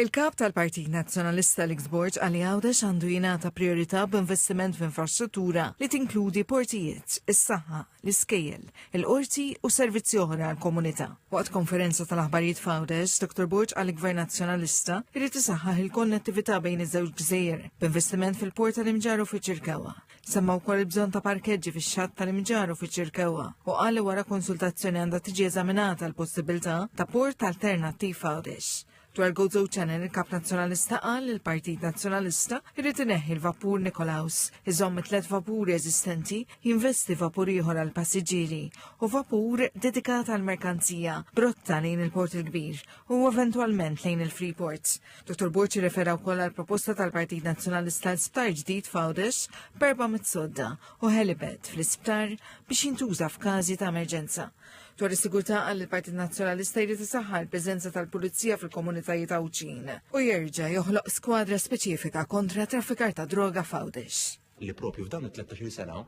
Il-kap tal-Partit Nazzjonalista l-Iksborġ għalli Għawdex għandu jingħata priorità b'investiment f'infrastruttura li tinkludi portijiet, is-saħħa, l-iskejjel, il-qorti u servizzi oħra għall-komunità. Waqt konferenza tal-aħbarijiet f'Għawdex, Dr. Borġ għall-Gvern Nazzjonalista irid isaħħaħ il-konnettività bejn iż-żewġ gżejjer b'investiment fil-port tal-Imġaru fiċ-Ċirkewwa. Semma wkoll il-bżonn ta' parkeġġi fix-xatt tal-Imġaru fiċ-Ċirkewwa u qal li wara konsultazzjoni għandha tiġi eżaminata l-possibilità ta' port alternattiv f'Għawdex. Dwar Go Channel il-Kap Nazzjonalista qal li l-Partit Nazzjonalista jrid ineħħi l-vapur Nikolaus, iżomm 3 vapuri eżistenti, jinvesti vapur ieħor għal passiġġieri u vapur dedikat għal merkanzija brotta lejn il-Port il-Kbir u eventwalment lejn il-Freeport. Dr. Borġ irrefera wkoll għal proposta tal-Partit Nazzjonalista l-Sptar ġdid f'Għawdex b'400 sodda u helipad fl-isptar biex jintuża f'każi ta' emerġenza. Dwar is-sigurtà qal il-Partit Nazzjonalista jrid isaħħa l-preżenza tal-Pulizija fil-komunitajiet Awċin u jerġa' joħloq skwadra speċifika kontra traffikar ta' droga f'Għawdex. Li propju f'dawn it-13 sena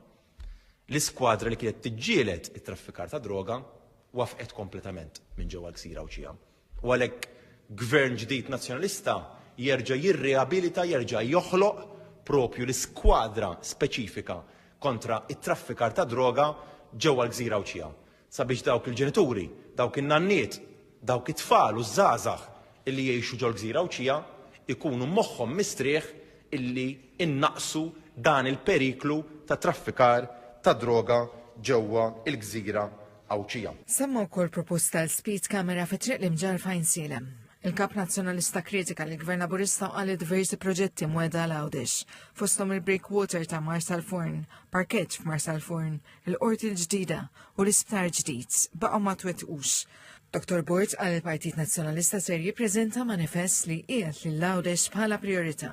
l-iskwadra li kienet tiġġieled it-traffikar ta' droga wafqet kompletament minn ġewwa l-Gżira Awċija. U għalhekk gvern ġdid nazzjonalista jerġa' jirriabilita, jerġa' joħloq propju l-iskwadra speċifika kontra it-traffikar ta' droga ġewwa l-Gżira Awċija. Sabiex dawk il-ġenituri, dawk in-nanniet, dawk it-tfal u żgħażagħ illi jgħixu ġol Gżira Awċija ikunu moħħhom mistrieħ illi innaqsu dan il-periklu ta' traffikar ta' droga ġewwa il-Gżira Awċija. Semma wkoll proposta l-Speed Camera fi triq l-Imġar fejn Silem. Il-Kap Nazzjonalista kritika li l-Gvern Laburista qal diversi proġetti mweda l-Għawdex, fosthom il-breakwater ta' Marsalforn, parkett f'Marsalforn, il-qorti l-ġdida u l-isptar ġdid baqgħu ma twettqux. Dr. Borġ qal il-Partit Nazzjonalista ser jippreżenta manifest li qiegħed lil Għawdex bħala priorità.